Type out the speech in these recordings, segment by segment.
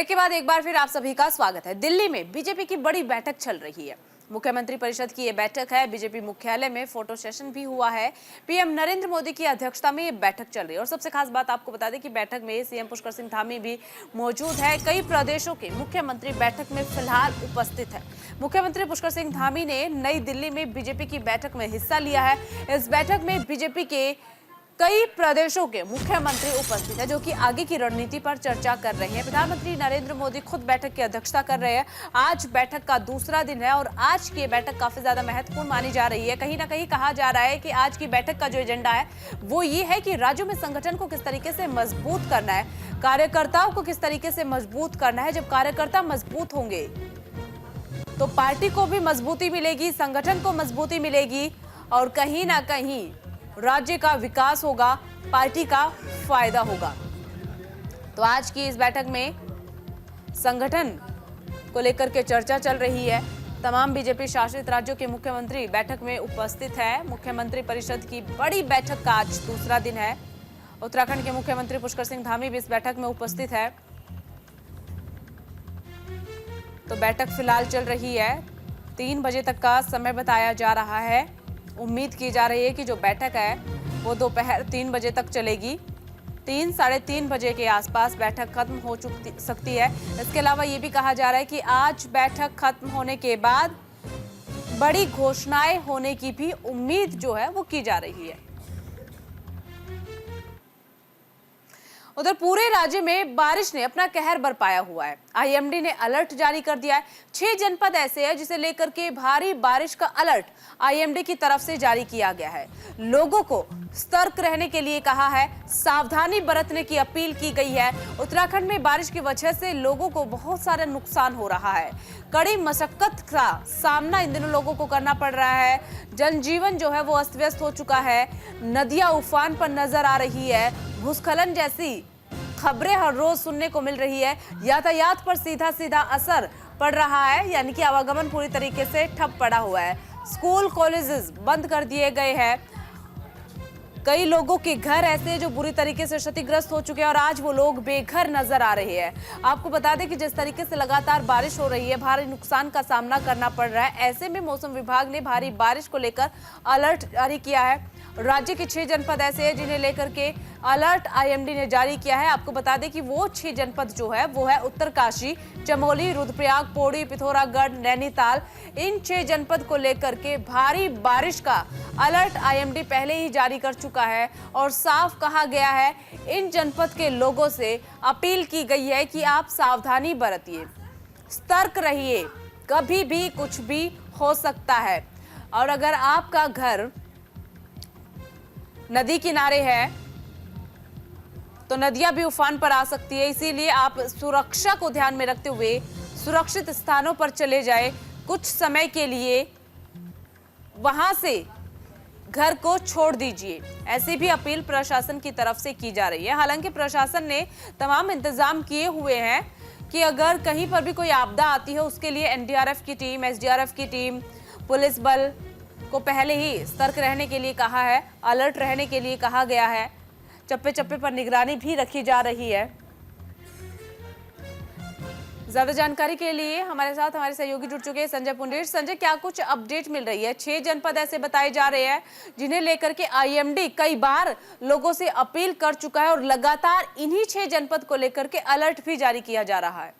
Break के बाद एक बार फिर आप सभी का स्वागत है। दिल्ली में बीजेपी की बड़ी बैठक चल रही है। मुख्यमंत्री परिषद की ये बैठक है। बीजेपी मुख्यालय में फोटो सेशन भी हुआ है। पीएम नरेंद्र मोदी की अध्यक्षता में ये बैठक चल रही है और सबसे खास बात आपको बता दें कि बैठक में सीएम पुष्कर सिंह धामी भी मौजूद है। कई प्रदेशों के मुख्यमंत्री बैठक में फिलहाल उपस्थित है। मुख्यमंत्री पुष्कर सिंह धामी ने नई दिल्ली में बीजेपी की बैठक में हिस्सा लिया है। इस बैठक में बीजेपी के कई प्रदेशों के मुख्यमंत्री उपस्थित हैं, जो कि आगे की रणनीति पर चर्चा कर रहे हैं। प्रधानमंत्री नरेंद्र मोदी खुद बैठक की अध्यक्षता कर रहे हैं। आज बैठक का दूसरा दिन है और आज की बैठक काफी ज्यादा महत्वपूर्ण मानी जा रही है। कहीं ना कहीं कहा जा रहा है कि आज की बैठक का जो एजेंडा है वो ये है कि राज्यों में संगठन को किस तरीके से मजबूत करना है, कार्यकर्ताओं को किस तरीके से मजबूत करना है। जब कार्यकर्ता मजबूत होंगे तो पार्टी को भी मजबूती मिलेगी, संगठन को मजबूती मिलेगी और कहीं ना कहीं राज्य का विकास होगा, पार्टी का फायदा होगा। तो आज की इस बैठक में संगठन को लेकर के चर्चा चल रही है। तमाम बीजेपी शासित राज्यों के मुख्यमंत्री बैठक में उपस्थित है। मुख्यमंत्री परिषद की बड़ी बैठक का आज दूसरा दिन है। उत्तराखंड के मुख्यमंत्री पुष्कर सिंह धामी भी इस बैठक में उपस्थित है। तो बैठक फिलहाल चल रही है। 3 बजे तक का समय बताया जा रहा है। उम्मीद की जा रही है कि जो बैठक है वो दोपहर 3 बजे तक चलेगी। 3 साढ़े 3 बजे के आसपास बैठक खत्म हो सकती है। इसके अलावा ये भी कहा जा रहा है कि आज बैठक खत्म होने के बाद बड़ी घोषणाएं होने की भी उम्मीद जो है वो की जा रही है। उधर पूरे राज्य में बारिश ने अपना कहर बरपाया हुआ है। आईएमडी ने अलर्ट जारी कर दिया है। 6 जनपद ऐसे हैं जिसे लेकर के भारी बारिश का अलर्ट आईएमडी की तरफ से जारी किया गया है। लोगों को सतर्क रहने के लिए कहा है, सावधानी बरतने की अपील की गई है। उत्तराखंड में बारिश की वजह से लोगों को बहुत सारा नुकसान हो रहा है। कड़ी मशक्कत का सामना इन दिनों लोगों को करना पड़ रहा है। जनजीवन जो है वो अस्त व्यस्त हो चुका है। नदियां उफान पर नजर आ रही है। भूस्खलन जैसी खबरें हर रोज सुनने को मिल रही है। यातायात पर सीधा सीधा असर पड़ रहा है, यानी कि आवागमन पूरी तरीके से ठप पड़ा हुआ है। स्कूल कॉलेजेस बंद कर दिए गए हैं। कई लोगों के घर ऐसे जो बुरी तरीके से क्षतिग्रस्त हो चुके हैं और आज वो लोग बेघर नजर आ रहे हैं। आपको बता दें कि जिस तरीके से लगातार बारिश हो रही है, भारी नुकसान का सामना करना पड़ रहा है। ऐसे में मौसम विभाग ने भारी बारिश को लेकर अलर्ट जारी किया है। राज्य के 6 जनपद ऐसे हैं जिन्हें लेकर के अलर्ट आईएमडी ने जारी किया है। आपको बता दें कि वो 6 जनपद जो है वो है उत्तरकाशी, चमोली, रुद्रप्रयाग, पौड़ी, पिथौरागढ़, नैनीताल। इन 6 जनपद को लेकर के भारी बारिश का अलर्ट आईएमडी पहले ही जारी कर चुका है और साफ कहा गया है, इन जनपद के लोगों से अपील की गई है कि आप सावधानी बरतिए, सतर्क रहिए, कभी भी कुछ भी हो सकता है। और अगर आपका घर नदी किनारे है तो नदियां भी उफान पर आ सकती है। इसीलिए आप सुरक्षा को ध्यान में रखते हुए सुरक्षित स्थानों पर चले जाएं। कुछ समय के लिए वहां से घर को छोड़ दीजिए। ऐसी भी अपील प्रशासन की तरफ से की जा रही है। हालांकि प्रशासन ने तमाम इंतजाम किए हुए हैं कि अगर कहीं पर भी कोई आपदा आती है उसके लिए एनडीआरएफ की टीम, एसडीआरएफ की टीम, पुलिस बल को पहले ही सतर्क रहने के लिए कहा है, अलर्ट रहने के लिए कहा गया है। चप्पे चप्पे पर निगरानी भी रखी जा रही है। ज्यादा जानकारी के लिए हमारे साथ हमारे सहयोगी जुड़ चुके हैं संजय पुंडेर। संजय, क्या कुछ अपडेट मिल रही है? 6 जनपद ऐसे बताए जा रहे हैं जिन्हें लेकर के आईएमडी कई बार लोगों से अपील कर चुका है और लगातार इन्हीं 6 जनपद को लेकर के अलर्ट भी जारी किया जा रहा है।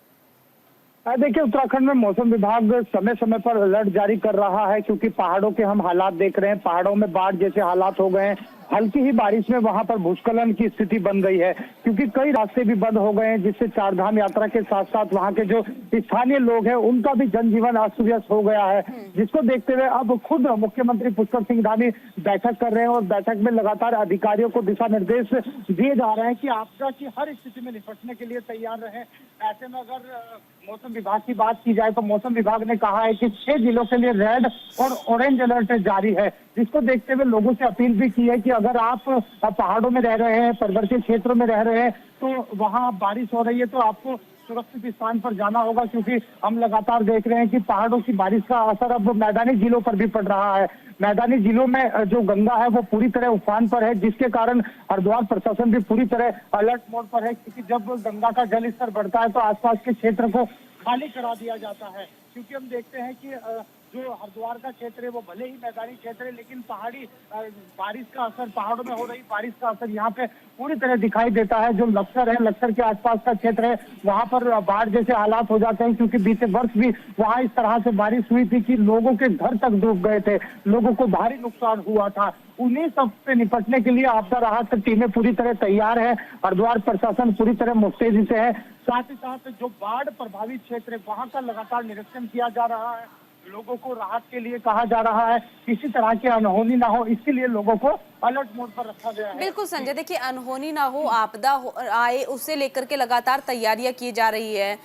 देखिए, उत्तराखंड में मौसम विभाग समय समय पर अलर्ट जारी कर रहा है क्योंकि पहाड़ों के हम हालात देख रहे हैं। पहाड़ों में बाढ़ जैसे हालात हो गए हैं। हल्की ही बारिश में वहां पर भूस्खलन की स्थिति बन गई है क्योंकि कई रास्ते भी बंद हो गए हैं, जिससे 4 धाम यात्रा के साथ साथ वहां के जो स्थानीय लोग हैं उनका भी जनजीवन अस्त व्यस्त हो गया है। जिसको देखते हुए अब खुद मुख्यमंत्री पुष्कर सिंह धामी बैठक कर रहे हैं और बैठक में लगातार अधिकारियों को दिशा निर्देश दिए जा रहे हैं कि आपदा की हर स्थिति में निपटने के लिए तैयार रहें। ऐसे में अगर मौसम विभाग की बात की जाए तो मौसम विभाग ने कहा है कि 6 जिलों के लिए रेड और ऑरेंज अलर्ट जारी है, जिसको देखते हुए लोगों से अपील भी की है कि अगर आप पहाड़ों में रह रहे हैं, पर्वतीय क्षेत्रों में रह रहे हैं तो वहां बारिश हो रही है तो आपको सुरक्षित स्थान पर जाना होगा, क्योंकि हम लगातार देख रहे हैं कि पहाड़ों की बारिश का असर अब मैदानी जिलों पर भी पड़ रहा है। मैदानी जिलों में जो गंगा है वो पूरी तरह उफान पर है, जिसके कारण हरिद्वार प्रशासन भी पूरी तरह अलर्ट मोड पर है, क्योंकि जब गंगा का जल स्तर बढ़ता है तो आसपास के क्षेत्र को खाली करा दिया जाता है। क्योंकि हम देखते हैं कि जो हरिद्वार का क्षेत्र है वो भले ही मैदानी क्षेत्र है, लेकिन पहाड़ी बारिश का असर, पहाड़ों में हो रही बारिश का असर यहाँ पे पूरी तरह दिखाई देता है। जो लक्सर है, लक्सर के आसपास का क्षेत्र है, वहाँ पर बाढ़ जैसे हालात हो जाते हैं, क्योंकि बीते वर्ष भी वहाँ इस तरह से बारिश हुई थी कि लोगों के घर तक डूब गए थे, लोगों को भारी नुकसान हुआ था। उन्हीं सब से निपटने के लिए आपदा राहत टीमें पूरी तरह तैयार है। हरिद्वार प्रशासन पूरी तरह मुस्तैदी से है। साथ ही साथ जो बाढ़ प्रभावित क्षेत्र है वहाँ का लगातार निरीक्षण किया जा रहा है। लोगों को राहत के लिए कहा जा रहा है, किसी तरह की अनहोनी ना हो, इसके लिए लोगों को अलर्ट मोड पर रखा गया है। बिल्कुल संजय, देखिए अनहोनी ना हो, आपदा आए, उसे लेकर के लगातार तैयारियां की जा रही है।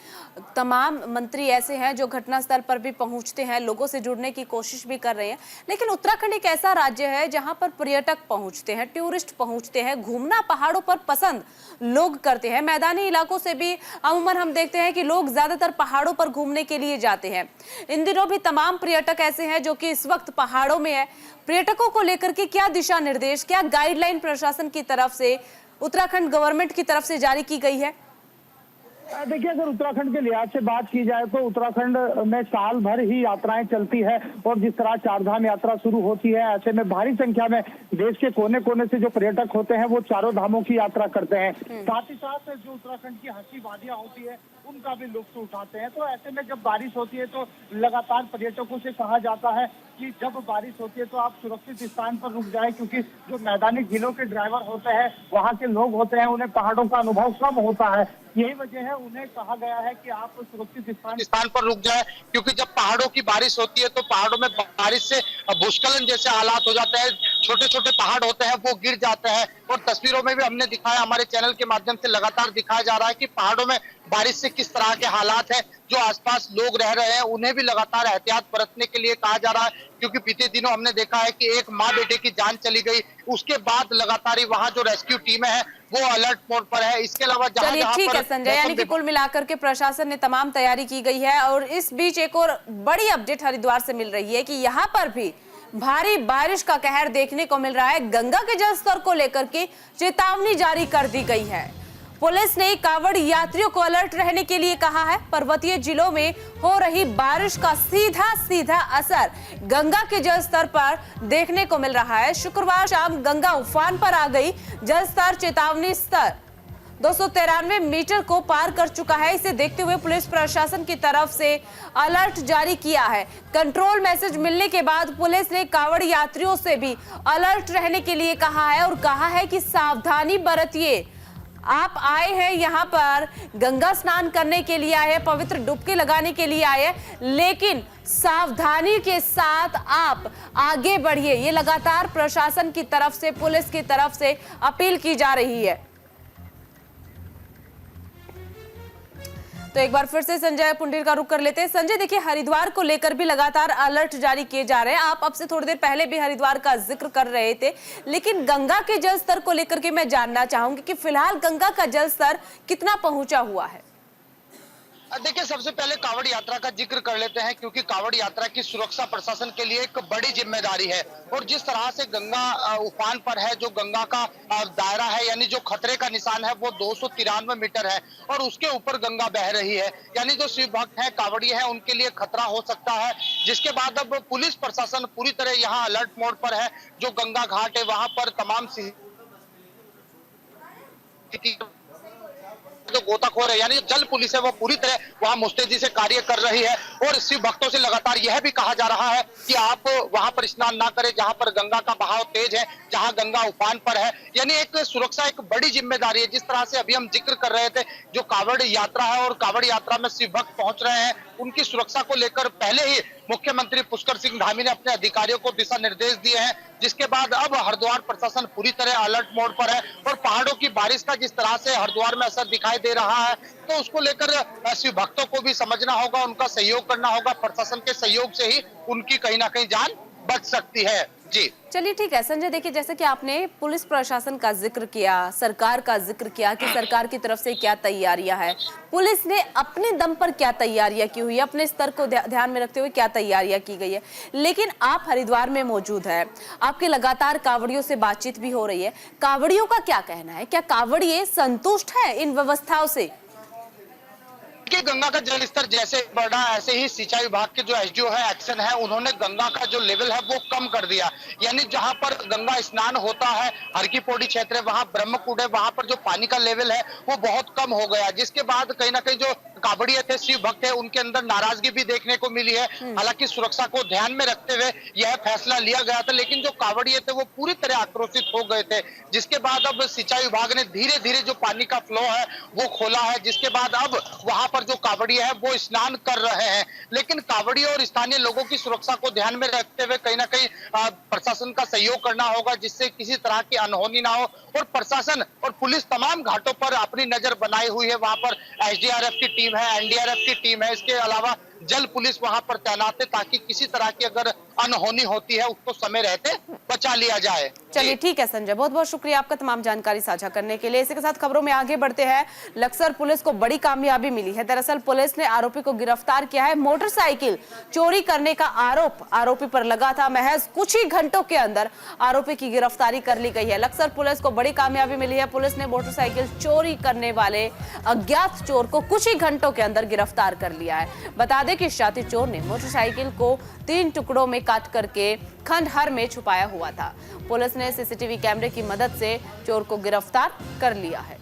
तमाम मंत्री ऐसे हैं जो घटनास्थल पर भी पहुंचते हैं, लोगों से जुड़ने की कोशिश भी कर रहे हैं। लेकिन उत्तराखंड एक ऐसा राज्य है जहां पर पर्यटक पहुंचते हैं, टूरिस्ट पहुंचते हैं, घूमना पहाड़ों पर पसंद लोग करते हैं। मैदानी इलाकों से भी अमूमन हम देखते हैं कि लोग ज्यादातर पहाड़ों पर घूमने के लिए जाते हैं। इन दिनों भी तमाम पर्यटक ऐसे हैं जो कि इस वक्त पहाड़ों में है। पर्यटकों को लेकर के क्या दिशा निर्देश, क्या गाइडलाइन प्रशासन की तरफ से, उत्तराखंड गवर्नमेंट की तरफ से जारी की गई है? देखिए, अगर उत्तराखंड के लिहाज से बात की जाए तो उत्तराखंड में साल भर ही यात्राएं चलती है, और जिस तरह चारधाम यात्रा शुरू होती है, ऐसे में भारी संख्या में देश के कोने कोने से जो पर्यटक होते हैं वो चारों धामों की यात्रा करते हैं। साथ ही साथ जो उत्तराखंड की हंसी वादियां होती है उनका भी लुत्फ उठाते हैं। तो ऐसे में जब बारिश होती है तो लगातार पर्यटकों से कहा जाता है कि जब बारिश होती है तो आप सुरक्षित स्थान पर रुक जाएं, क्योंकि जो मैदानी जिलों के ड्राइवर होते हैं, वहाँ के लोग होते हैं, उन्हें पहाड़ों का अनुभव कम होता है। यही वजह है, उन्हें कहा गया है कि आप सुरक्षित स्थान पर रुक जाए, क्योंकि जब पहाड़ों की बारिश होती है तो पहाड़ों में बारिश से भूस्खलन जैसे हालात हो जाते हैं, छोटे छोटे पहाड़ होते हैं वो गिर जाते हैं। और तस्वीरों में भी हमने दिखाया, हमारे चैनल के माध्यम से लगातार दिखाया जा रहा है कि पहाड़ों में बारिश से किस तरह के हालात है। जो आसपास लोग रह रहे हैं उन्हें भी लगातार एहतियात बरतने के लिए कहा जा रहा है, क्योंकि बीते दिनों हमने देखा है कि एक माँ बेटे की जान चली गई, उसके बाद लगातार ही वहाँ जो रेस्क्यू टीम है वो अलर्ट मोड पर है। इसके अलावा चलिए ठीक है संजय, यानी कि कुल मिलाकर के प्रशासन ने तमाम तैयारी की गई है। और इस बीच एक और बड़ी अपडेट हरिद्वार से मिल रही है कि यहाँ पर भी भारी बारिश का कहर देखने को मिल रहा है। गंगा के जलस्तर को लेकर के चेतावनी जारी कर दी गई है। पुलिस ने कांवड़ यात्रियों को अलर्ट रहने के लिए कहा है। पर्वतीय जिलों में हो रही बारिश का सीधा सीधा असर गंगा के जलस्तर पर देखने को मिल रहा है। शुक्रवार शाम गंगा उफान पर आ गई। जलस्तर चेतावनी स्तर 293 मीटर को पार कर चुका है। इसे देखते हुए पुलिस प्रशासन की तरफ से अलर्ट जारी किया है। कंट्रोल मैसेज मिलने के बाद पुलिस ने कांवड़ यात्रियों से भी अलर्ट रहने के लिए कहा है और कहा है कि सावधानी बरतिए। आप आए हैं यहाँ पर गंगा स्नान करने के लिए, आए हैं पवित्र डुबकी लगाने के लिए आए हैं, लेकिन सावधानी के साथ आप आगे बढ़िए। ये लगातार प्रशासन की तरफ से, पुलिस की तरफ से अपील की जा रही है। तो एक बार फिर से संजय पुंडीर का रुख कर लेते हैं। संजय, देखिए हरिद्वार को लेकर भी लगातार अलर्ट जारी किए जा रहे हैं। आप अब से थोड़ी देर पहले भी हरिद्वार का जिक्र कर रहे थे, लेकिन गंगा के जल स्तर को लेकर के मैं जानना चाहूंगी कि फिलहाल गंगा का जल स्तर कितना पहुंचा हुआ है? देखिए, सबसे पहले कांवड़ यात्रा का जिक्र कर लेते हैं, क्योंकि कांवड़ यात्रा की सुरक्षा प्रशासन के लिए एक बड़ी जिम्मेदारी है। और जिस तरह से गंगा उफान पर है, जो गंगा का दायरा है, यानी जो खतरे का निशान है वो 293 मीटर है, और उसके ऊपर गंगा बह रही है, यानी जो शिव भक्त हैं, कांवड़ी हैं, उनके लिए खतरा हो सकता है। जिसके बाद अब पुलिस प्रशासन पूरी तरह यहाँ अलर्ट मोड पर है। जो गंगा घाट है वहां पर तमाम जो गोताखोर है, यानी जल पुलिस है, वो पूरी तरह वहां मुस्तैदी से कार्य कर रही है। और शिव भक्तों से लगातार यह भी कहा जा रहा है कि आप वहां पर स्नान ना करें जहां पर गंगा का बहाव तेज है, जहां गंगा उफान पर है। यानी एक सुरक्षा एक बड़ी जिम्मेदारी है। जिस तरह से अभी हम जिक्र कर रहे थे, जो कांवड़ यात्रा है और कांवड़ यात्रा में शिव भक्त पहुंच रहे हैं, उनकी सुरक्षा को लेकर पहले ही मुख्यमंत्री पुष्कर सिंह धामी ने अपने अधिकारियों को दिशा निर्देश दिए हैं। जिसके बाद अब हरिद्वार प्रशासन पूरी तरह अलर्ट मोड पर है। और पहाड़ों की बारिश का जिस तरह से हरिद्वार में असर दिखाई दे रहा है, तो उसको लेकर शिव भक्तों को भी समझना होगा, उनका सहयोग करना होगा। प्रशासन के सहयोग से ही उनकी कहीं ना कहीं जान बच सकती है। जी चलिए ठीक है संजय, देखिए जैसे कि आपने पुलिस प्रशासन का जिक्र किया, सरकार का जिक्र किया कि सरकार की तरफ से क्या तैयारियां हैं, पुलिस ने अपने दम पर क्या तैयारियां की हुई है, अपने स्तर को ध्यान में रखते हुए क्या तैयारियां की गई है। लेकिन आप हरिद्वार में मौजूद है, आपके लगातार कांवड़ियों से बातचीत भी हो रही है, कांवड़ियों का क्या कहना है, क्या कांवड़िए संतुष्ट है इन व्यवस्थाओं से? कि गंगा का जल स्तर जैसे बढ़ा, ऐसे ही सिंचाई विभाग के जो एसडीओ है, एक्शन है, उन्होंने गंगा का जो लेवल है वो कम कर दिया। यानी जहां पर गंगा स्नान होता है, हर की पौड़ी क्षेत्र है, वहां ब्रह्मकुंड है, वहां पर जो पानी का लेवल है वो बहुत कम हो गया, जिसके बाद कहीं ना कहीं जो कांवड़िए थे, शिव भक्त है, उनके अंदर नाराजगी भी देखने को मिली है। हालांकि सुरक्षा को ध्यान में रखते हुए यह फैसला लिया गया था, लेकिन जो कांवड़िए थे वो पूरी तरह आक्रोशित हो गए थे, जिसके बाद अब सिंचाई विभाग ने धीरे धीरे जो पानी का फ्लो है वो खोला है, जिसके बाद अब वहां पर जो कांवड़िए है वो स्नान कर रहे हैं। लेकिन कांवड़िए और स्थानीय लोगों की सुरक्षा को ध्यान में रखते हुए कहीं ना कहीं प्रशासन का सहयोग करना होगा, जिससे किसी तरह की अनहोनी ना हो। और प्रशासन और पुलिस तमाम घाटों पर अपनी नजर बनाई हुई है, वहां पर एसडीआरएफ की टीम है, एनडीआरएफ की टीम है, इसके अलावा जल पुलिस वहां पर तैनात है, ताकि किसी तरह की अगर अनहोनी होती है उसको समय रहते बचा लिया जाए। चलिए ठीक है संजय, बहुत बहुत शुक्रिया आपका तमाम जानकारी साझा करने के लिए। इसी के साथ खबरों में आगे बढ़ते हैं। लक्सर पुलिस को बड़ी कामयाबी मिली है। दरअसल पुलिस ने आरोपी को गिरफ्तार किया है। मोटरसाइकिल चोरी करने का आरोपी पर लगा था। महज कुछ ही घंटों के अंदर आरोपी की गिरफ्तारी कर ली गई है। लक्सर पुलिस को बड़ी कामयाबी मिली है। पुलिस ने मोटरसाइकिल चोरी करने वाले अज्ञात चोर को कुछ ही घंटों के अंदर गिरफ्तार कर लिया है। बता दें कि शातिर चोर ने मोटरसाइकिल को 3 टुकड़ों में काट करके खंडहर में छुपाया हुआ था। पुलिस ने सीसीटीवी कैमरे की मदद से चोर को गिरफ्तार कर लिया है।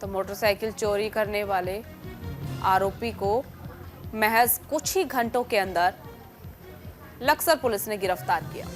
तो मोटरसाइकिल चोरी करने वाले आरोपी को महज कुछ ही घंटों के अंदर लक्सर पुलिस ने गिरफ्तार किया।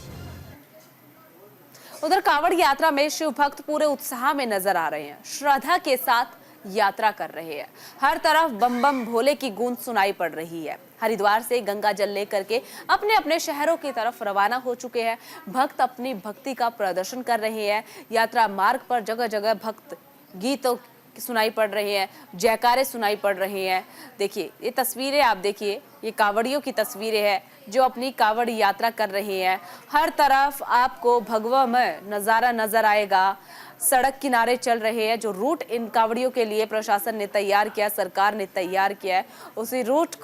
उधर कांवड़ यात्रा में शिव भक्त पूरे उत्साह में नजर आ रहे हैं, श्रद्धा के साथ यात्रा कर रहे हैं। हर तरफ बम बम भोले की गूंज सुनाई पड़ रही है। हरिद्वार से गंगा जल लेकर के अपने अपने शहरों की तरफ रवाना हो चुके हैं। भक्त अपनी भक्ति का प्रदर्शन कर रहे हैं। यात्रा मार्ग पर जगह जगह भक्त गीतों सुनाई पड़ रहे हैं, जयकारे सुनाई पड़ रहे हैं। देखिए ये तस्वीरें, आप देखिए ये कांवड़ियों की तस्वीरें हैं जो अपनी कांवड़ यात्रा कर रहे हैं। हर तरफ आपको भगवामय नजारा नजर आएगा। सड़क किनारे चल रहे हैं। जो रूट इन कांवड़ियों के लिए प्रशासन ने तैयार किया, सरकार ने तैयार किया है, उसी रूट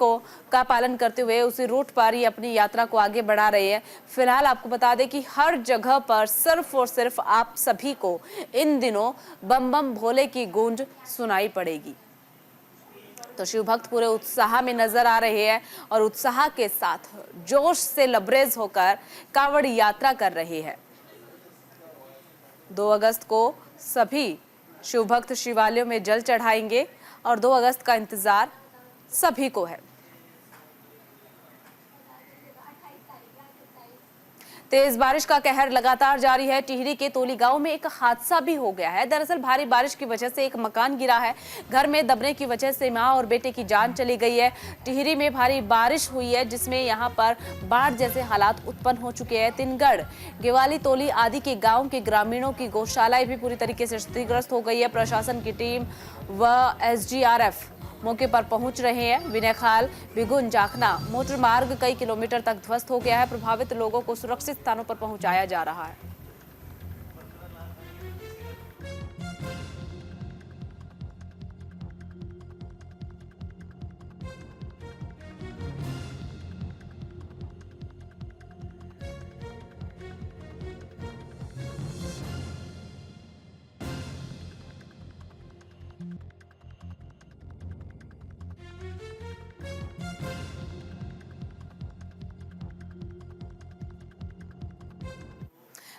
का पालन करते हुए उसी रूट पर ही अपनी यात्रा को आगे बढ़ा रहे हैं। फिलहाल आपको बता दें कि हर जगह पर सिर्फ और सिर्फ आप सभी को इन दिनों बम बम भोले की गूंज सुनाई पड़ेगी। तो शिव भक्त पूरे उत्साह में नजर आ रहे हैं और उत्साह के साथ जोश से लबरेज होकर कांवड़ यात्रा कर रहे हैं। 2 अगस्त को सभी शिव भक्त शिवालयों में जल चढ़ाएंगे और 2 अगस्त का इंतजार सभी को है। तेज बारिश का कहर लगातार जारी है। टिहरी के तोली गांव में एक हादसा भी हो गया है। दरअसल भारी बारिश की वजह से एक मकान गिरा है। घर में दबने की वजह से मां और बेटे की जान चली गई है। टिहरी में भारी बारिश हुई है, जिसमें यहां पर बाढ़ जैसे हालात उत्पन्न हो चुके हैं। तिनगढ़, गेवाली, तोली आदि के गाँव के ग्रामीणों की गौशालाएं भी पूरी तरीके से क्षतिग्रस्त हो गई है। प्रशासन की टीम व एसडीआरएफ मौके पर पहुंच रहे हैं। विनयखाल, बिगुन, जाखना मोटर मार्ग कई किलोमीटर तक ध्वस्त हो गया है। प्रभावित लोगों को सुरक्षित स्थानों पर पहुंचाया जा रहा है।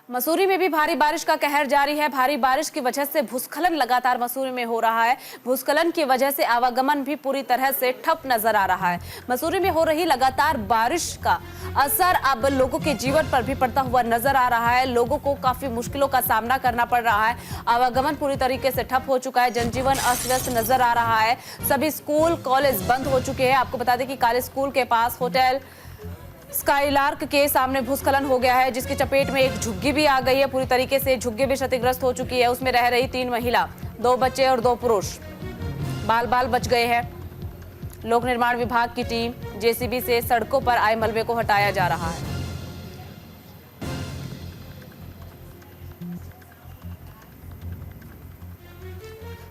मसूरी में भी भारी बारिश का कहर जारी है। भारी बारिश की वजह से भूस्खलन लगातार मसूरी में हो रहा है। भूस्खलन की वजह से आवागमन भी पूरी तरह से ठप नजर आ रहा है। मसूरी में हो रही लगातार बारिश का असर अब लोगों के जीवन पर भी पड़ता हुआ नजर आ रहा है। लोगों को काफी मुश्किलों का सामना करना पड़ रहा है। आवागमन पूरी तरीके से ठप हो चुका है। जनजीवन अस्त व्यस्त नजर आ रहा है। सभी स्कूल कॉलेज बंद हो चुके हैं। आपको बता दें कि काले स्कूल के पास होटल स्काईलार्क के सामने भूस्खलन हो गया है, जिसकी चपेट में एक झुग्गी भी आ गई है। पूरी तरीके से झुग्गी भी क्षतिग्रस्त हो चुकी है। उसमें रह रही 3 महिला 2 बच्चे और 2 पुरुष बाल बाल बच गए हैं। लोक निर्माण विभाग की टीम जेसीबी से सड़कों पर आए मलबे को हटाया जा रहा है।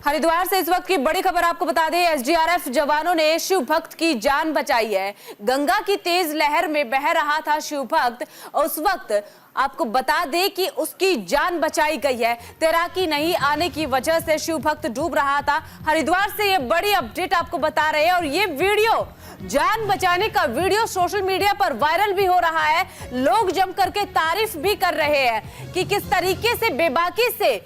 हरिद्वार से इस वक्त की बड़ी खबर आपको बता दें, एसडीआरएफ जवानों ने शिव भक्त की जान बचाई है। गंगा की तेज लहर में बह रहा था शिव भक्त। उस वक्त आपको बता दें कि उसकी जान बचाई गई है। तैराकी नहीं आने की वजह से शिव भक्त डूब रहा था। हरिद्वार से ये बड़ी अपडेट आपको बता रहे हैं और ये वीडियो, जान बचाने का वीडियो सोशल मीडिया पर वायरल भी हो रहा है। लोग जम करके तारीफ भी कर रहे हैं कि किस तरीके से बेबाकी से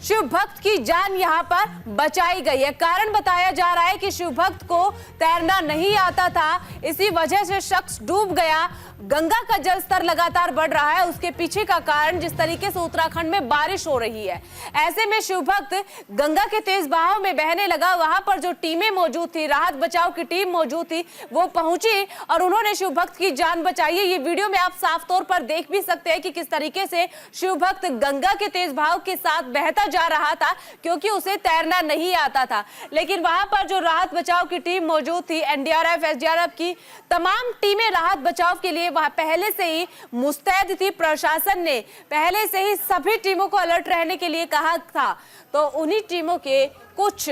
शिव भक्त की जान यहां पर बचाई गई है। कारण बताया जा रहा है कि शिव भक्त को तैरना नहीं आता था, इसी वजह से शख्स डूब गया। गंगा का जल स्तर लगातार बढ़ रहा है, उसके पीछे का कारण जिस तरीके से उत्तराखंड में बारिश हो रही है, ऐसे में शिव भक्त गंगा के तेज बहाव में बहने लगा। वहां पर जो टीमें मौजूद थी, राहत बचाव की टीम मौजूद थी, वो पहुंची और उन्होंने शिव भक्त की जान बचाई है। ये वीडियो में आप साफ तौर पर देख भी सकते हैं कि किस तरीके से शिव भक्त गंगा के तेज बहाव के साथ बहता जा रहा था, क्योंकि उसे तैरना नहीं आता था। लेकिन वहां पर जो राहत बचाव की टीम मौजूद थी, एनडीआरएफ, एसडीआरएफ की तमाम टीमें राहत बचाव के लिए वहां पहले से ही मुस्तैद थी। प्रशासन ने पहले से ही सभी टीमों को अलर्ट रहने के लिए कहा था, तो उन्हीं टीमों के कुछ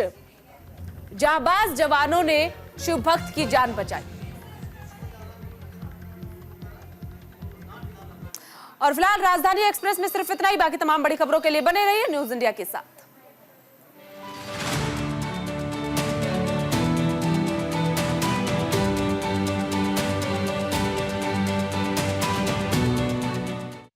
जाबाज जवानों ने शिव भक्त की जान बचाई। और फिलहाल राजधानी एक्सप्रेस में सिर्फ इतना ही। बाकी तमाम बड़ी खबरों के लिए बने रहिए न्यूज इंडिया के साथ।